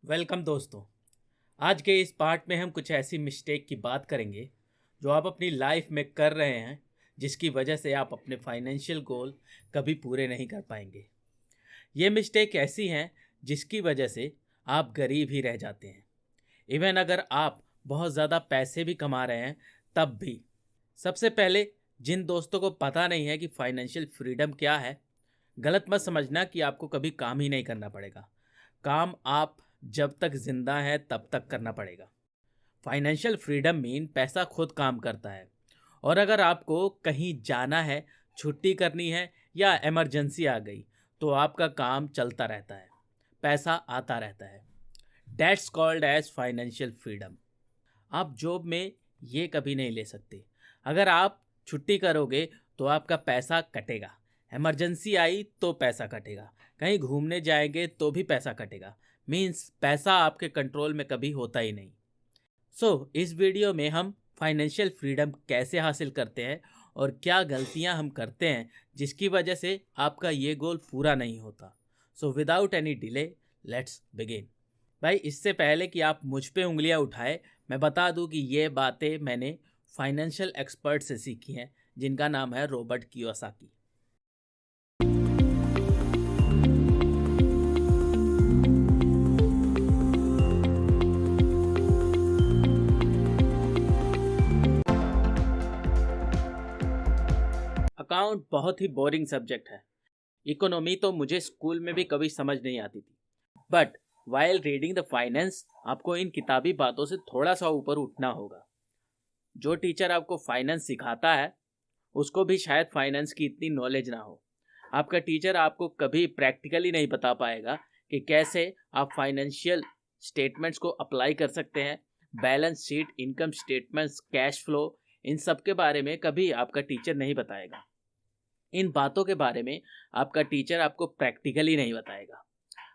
Welcome दोस्तों। आज के इस पार्ट में हम कुछ ऐसी मिस्टेक की बात करेंगे जो आप अपनी लाइफ में कर रहे हैं, जिसकी वजह से आप अपने फाइनेंशियल गोल कभी पूरे नहीं कर पाएंगे। ये मिस्टेक ऐसी हैं जिसकी वजह से आप गरीब ही रह जाते हैं। इवन अगर आप बहुत ज़्यादा पैसे भी कमा रहे हैं तब भी। सबसे पहले, जिन दोस्तों को पता नहीं है कि फाइनेंशियल फ्रीडम क्या है, गलत मत समझना कि आपको कभी काम ही नहीं करना पड़ेगा। काम आप जब तक जिंदा है तब तक करना पड़ेगा। फाइनेंशियल फ्रीडम मीन पैसा खुद काम करता है, और अगर आपको कहीं जाना है, छुट्टी करनी है या इमरजेंसी आ गई तो आपका काम चलता रहता है, पैसा आता रहता है। That's called as financial freedom. आप जॉब में ये कभी नहीं ले सकते। अगर आप छुट्टी करोगे तो आपका पैसा कटेगा, इमरजेंसी आई तो पैसा कटेगा, कहीं घूमने जाएंगे तो भी पैसा कटेगा। मीन्स पैसा आपके कंट्रोल में कभी होता ही नहीं। इस वीडियो में हम फाइनेंशियल फ्रीडम कैसे हासिल करते हैं और क्या गलतियां हम करते हैं जिसकी वजह से आपका ये गोल पूरा नहीं होता। Without any delay, let's begin. भाई, इससे पहले कि आप मुझ पे उंगलियां उठाए, मैं बता दूं कि ये बातें मैंने फाइनेंशियल एक्सपर्ट से सीखी हैं, जिनका नाम है रॉबर्ट कियोसाकी। अकाउंट बहुत ही बोरिंग सब्जेक्ट है। इकोनॉमी तो मुझे स्कूल में भी कभी समझ नहीं आती थी। But while reading the finance, आपको इन किताबी बातों से थोड़ा सा ऊपर उठना होगा। जो टीचर आपको फाइनेंस सिखाता है उसको भी शायद फाइनेंस की इतनी नॉलेज ना हो। आपका टीचर आपको कभी प्रैक्टिकली नहीं बता पाएगा कि कैसे आप फाइनेंशियल स्टेटमेंट्स को अप्लाई कर सकते हैं। Balance sheet, income statements, cash flow, इन सब के बारे में कभी आपका टीचर नहीं बताएगा। इन बातों के बारे में आपका टीचर आपको प्रैक्टिकली नहीं बताएगा।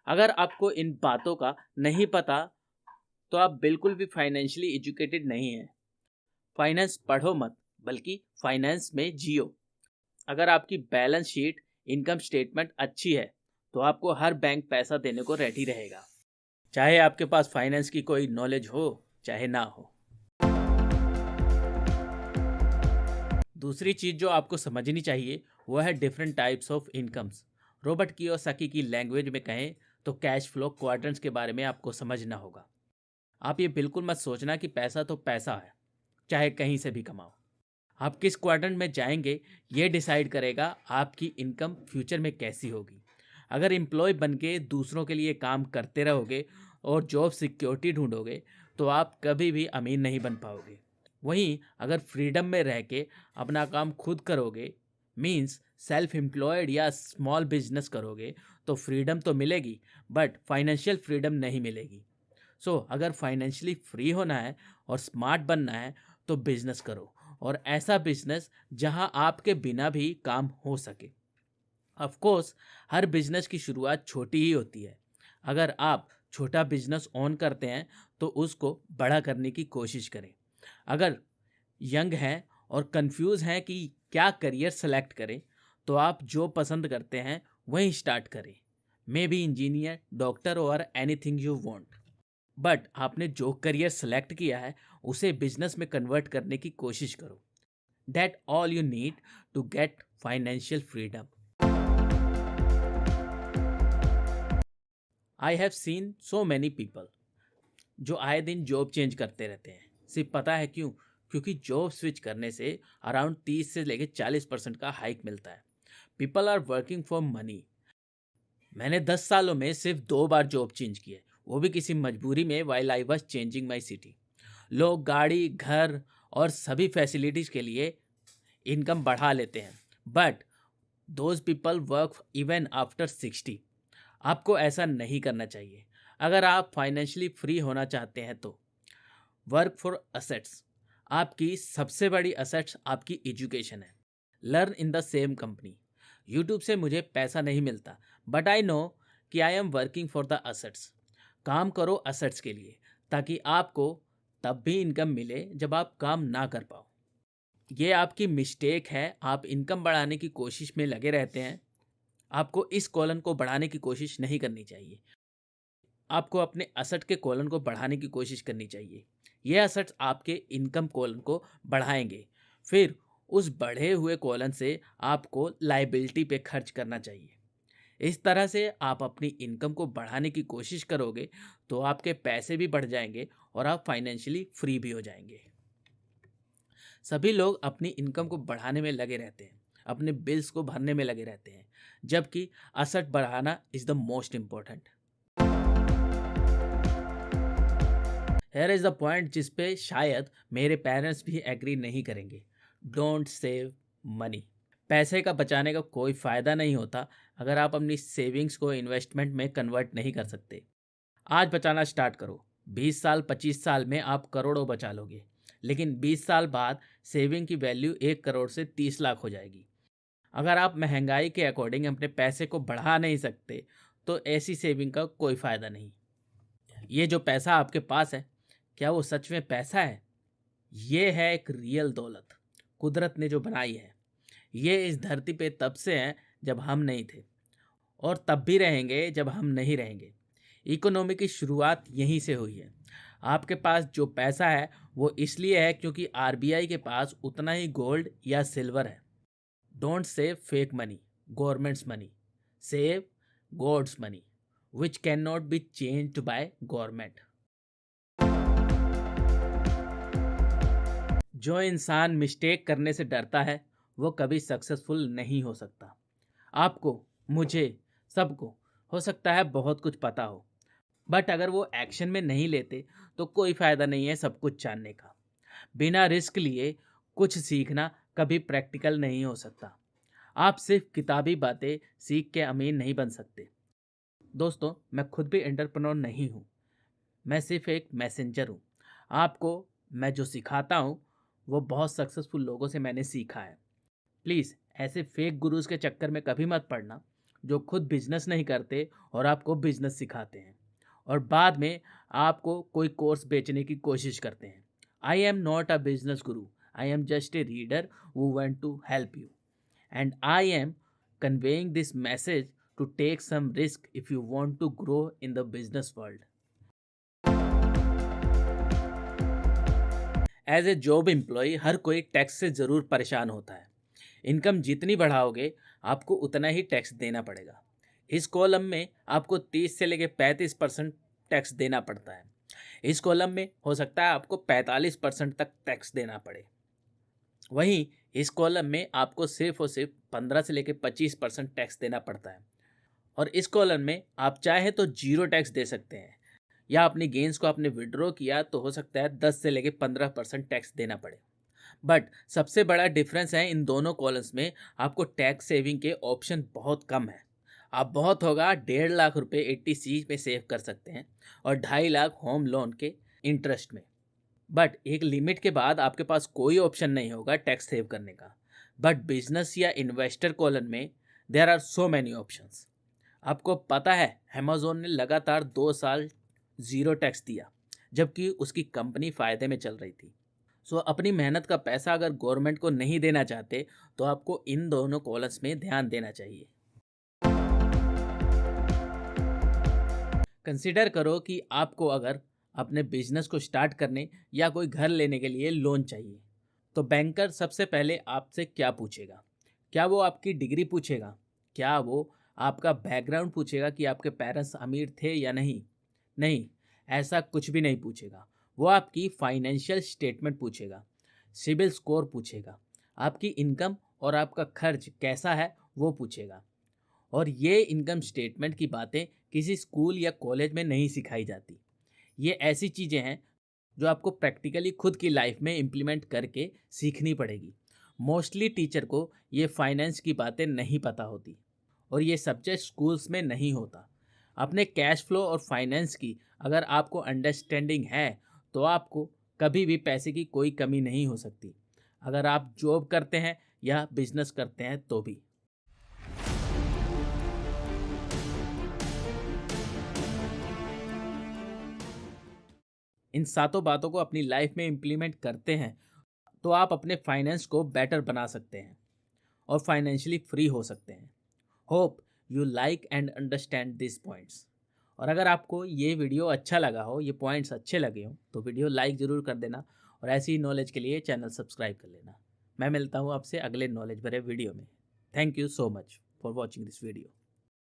अगर आपको इन बातों का नहीं पता तो आप बिल्कुल भी फाइनेंशियली एजुकेटेड नहीं हैं। फाइनेंस पढ़ो मत, बल्कि फाइनेंस में जियो। अगर आपकी बैलेंस शीट, इनकम स्टेटमेंट अच्छी है तो आपको हर बैंक पैसा देने को रेडी रहेगा, चाहे आपके पास फाइनेंस की कोई नॉलेज हो चाहे ना हो। दूसरी चीज़ जो आपको समझनी चाहिए वो है different types of incomes. Robert Kiyosaki की लैंग्वेज में कहें तो कैश फ्लो क्वाड्रेंट्स के बारे में आपको समझना होगा। आप ये बिल्कुल मत सोचना कि पैसा तो पैसा है, चाहे कहीं से भी कमाओ। आप किस क्वाड्रेंट में जाएंगे ये डिसाइड करेगा आपकी इनकम फ्यूचर में कैसी होगी। अगर एम्प्लॉय बन के दूसरों के लिए काम करते रहोगे और जॉब सिक्योरिटी ढूंढोगे तो आप कभी भी अमीर नहीं बन पाओगे। वहीं अगर फ्रीडम में रह के अपना काम खुद करोगे, मीन्स सेल्फ एम्प्लॉयड या स्मॉल बिजनेस करोगे, तो फ्रीडम तो मिलेगी बट फाइनेंशियल फ्रीडम नहीं मिलेगी। अगर फाइनेंशियली फ्री होना है और स्मार्ट बनना है तो बिजनेस करो, और ऐसा बिजनेस जहां आपके बिना भी काम हो सके। ऑफ कोर्स हर बिजनेस की शुरुआत छोटी ही होती है। अगर आप छोटा बिजनेस ऑन करते हैं तो उसको बड़ा करने की कोशिश करें। अगर यंग हैं और कंफ्यूज हैं कि क्या करियर सेलेक्ट करें, तो आप जो पसंद करते हैं वहीं स्टार्ट करें। मे बी इंजीनियर, डॉक्टर और एनीथिंग यू वांट। बट आपने जो करियर सेलेक्ट किया है उसे बिजनेस में कन्वर्ट करने की कोशिश करो। That all you need to get financial freedom. I have seen so many people जो आए दिन जॉब चेंज करते रहते हैं। सिर्फ पता है क्यों? क्योंकि जॉब स्विच करने से अराउंड 30 से लेकर 40% का हाइक मिलता है। People are working for money. मैंने 10 सालों में सिर्फ 2 बार जॉब चेंज की है, वो भी किसी मजबूरी में, while I was changing my city. लोग गाड़ी, घर और सभी फैसिलिटीज़ के लिए इनकम बढ़ा लेते हैं, but those people work even after 60। आपको ऐसा नहीं करना चाहिए। अगर आप फाइनेंशियली फ्री होना चाहते हैं तो वर्क फॉर असेट्स। आपकी सबसे बड़ी असेट्स आपकी एजुकेशन है। Learn in the same company. YouTube से मुझे पैसा नहीं मिलता, बट आई नो कि I am working for the assets. काम करो असेट्स के लिए, ताकि आपको तब भी इनकम मिले जब आप काम ना कर पाओ। ये आपकी मिस्टेक है। आप इनकम बढ़ाने की कोशिश में लगे रहते हैं। आपको इस कॉलम को बढ़ाने की कोशिश नहीं करनी चाहिए। आपको अपने असट के कॉलम को बढ़ाने की कोशिश करनी चाहिए। ये असट्स आपके इनकम कॉलम को बढ़ाएंगे। फिर उस बढ़े हुए कॉलम से आपको लाइबिलिटी पे खर्च करना चाहिए। इस तरह से आप अपनी इनकम को बढ़ाने की कोशिश करोगे तो आपके पैसे भी बढ़ जाएंगे और आप फाइनेंशियली फ्री भी हो जाएंगे। सभी लोग अपनी इनकम को बढ़ाने में लगे रहते हैं, अपने बिल्स को भरने में लगे रहते हैं, जबकि असट बढ़ाना is the most important. Here is the point जिस पे शायद मेरे पेरेंट्स भी एग्री नहीं करेंगे। Don't save money. पैसे का बचाने का कोई फ़ायदा नहीं होता अगर आप अपनी सेविंग्स को इन्वेस्टमेंट में कन्वर्ट नहीं कर सकते। आज बचाना स्टार्ट करो। 20 साल 25 साल में आप करोड़ों बचा लोगे, लेकिन 20 साल बाद सेविंग की वैल्यू 1 करोड़ से 30 लाख हो जाएगी। अगर आप महंगाई के अकॉर्डिंग अपने पैसे को बढ़ा नहीं सकते तो ऐसी सेविंग का कोई फ़ायदा नहीं। ये जो पैसा आपके पास है, क्या वो सच में पैसा है? ये है एक रियल दौलत, कुदरत ने जो बनाई है। ये इस धरती पे तब से हैं जब हम नहीं थे, और तब भी रहेंगे जब हम नहीं रहेंगे। इकोनॉमी की शुरुआत यहीं से हुई है। आपके पास जो पैसा है वो इसलिए है क्योंकि आरबीआई के पास उतना ही गोल्ड या सिल्वर है। Don't save fake money, government's money. Save god's money which can not be changed by government. जो इंसान मिस्टेक करने से डरता है वो कभी सक्सेसफुल नहीं हो सकता। आपको, मुझे, सबको हो सकता है बहुत कुछ पता हो, बट अगर वो एक्शन में नहीं लेते तो कोई फ़ायदा नहीं है सब कुछ जानने का। बिना रिस्क लिए कुछ सीखना कभी प्रैक्टिकल नहीं हो सकता। आप सिर्फ किताबी बातें सीख के अमीर नहीं बन सकते। दोस्तों, मैं खुद भी एंटरप्रेन्योर नहीं हूँ, मैं सिर्फ एक मैसेंजर हूँ। आपको मैं जो सिखाता हूँ वो बहुत सक्सेसफुल लोगों से मैंने सीखा है। प्लीज़ ऐसे फेक गुरुज के चक्कर में कभी मत पड़ना जो खुद बिजनेस नहीं करते और आपको बिजनेस सिखाते हैं और बाद में आपको कोई कोर्स बेचने की कोशिश करते हैं। I am not a business guru, I am just a reader who want to help you, and I am conveying this message to take some risk if you want to grow in the business world. As a job employ हर कोई tax से ज़रूर परेशान होता है। Income जितनी बढ़ाओगे आपको उतना ही टैक्स देना पड़ेगा। इस कॉलम में आपको 30 से लेकर 35% टैक्स देना पड़ता है। इस कॉलम में हो सकता है आपको 45% तक टैक्स देना पड़े। वहीं इस कॉलम में आपको सिर्फ और सिर्फ 15 से लेकर 25% टैक्स देना पड़ता है। और इस कॉलम में आप चाहे तो जीरो टैक्स दे सकते हैं, या अपनी गेंस को आपने विड्रॉ किया तो हो सकता है 10 से लेकर 15% टैक्स देना पड़े। बट सबसे बड़ा डिफरेंस है इन दोनों कॉलम्स में, आपको टैक्स सेविंग के ऑप्शन बहुत कम है। आप बहुत होगा 1.5 लाख रुपए 80C में सेव कर सकते हैं और 2.5 लाख होम लोन के इंटरेस्ट में। बट एक लिमिट के बाद आपके पास कोई ऑप्शन नहीं होगा टैक्स सेव करने का। बट बिजनेस या इन्वेस्टर कॉलम में there are so many options. आपको पता है अमेज़ॉन ने लगातार 2 साल ज़ीरो टैक्स दिया जबकि उसकी कंपनी फ़ायदे में चल रही थी। सो अपनी मेहनत का पैसा अगर गवर्नमेंट को नहीं देना चाहते तो आपको इन दोनों कॉलम्स में ध्यान देना चाहिए। कंसिडर करो कि आपको अगर अपने बिजनेस को स्टार्ट करने या कोई घर लेने के लिए लोन चाहिए, तो बैंकर सबसे पहले आपसे क्या पूछेगा? क्या वो आपकी डिग्री पूछेगा? क्या वो आपका बैकग्राउंड पूछेगा कि आपके पेरेंट्स अमीर थे या नहीं? नहीं, ऐसा कुछ भी नहीं पूछेगा। वो आपकी फाइनेंशियल स्टेटमेंट पूछेगा, सिबिल स्कोर पूछेगा, आपकी इनकम और आपका खर्च कैसा है वो पूछेगा। और ये इनकम स्टेटमेंट की बातें किसी स्कूल या कॉलेज में नहीं सिखाई जाती। ये ऐसी चीज़ें हैं जो आपको प्रैक्टिकली खुद की लाइफ में इम्प्लीमेंट करके सीखनी पड़ेगी। मोस्टली टीचर को ये फाइनेंस की बातें नहीं पता होती और ये सब्जेक्ट स्कूल्स में नहीं होता। अपने कैश फ्लो और फाइनेंस की अगर आपको अंडरस्टैंडिंग है तो आपको कभी भी पैसे की कोई कमी नहीं हो सकती, अगर आप जॉब करते हैं या बिजनेस करते हैं तो भी। इन सातों बातों को अपनी लाइफ में इम्प्लीमेंट करते हैं तो आप अपने फाइनेंस को बेटर बना सकते हैं और फाइनेंशियली फ्री हो सकते हैं। Hope you like and understand this points. और अगर आपको ये वीडियो अच्छा लगा हो, ये पॉइंट्स अच्छे लगे हों, तो वीडियो लाइक ज़रूर कर देना और ऐसी ही नॉलेज के लिए चैनल सब्सक्राइब कर लेना। मैं मिलता हूँ आपसे अगले नॉलेज भरे वीडियो में। Thank you so much for watching this video.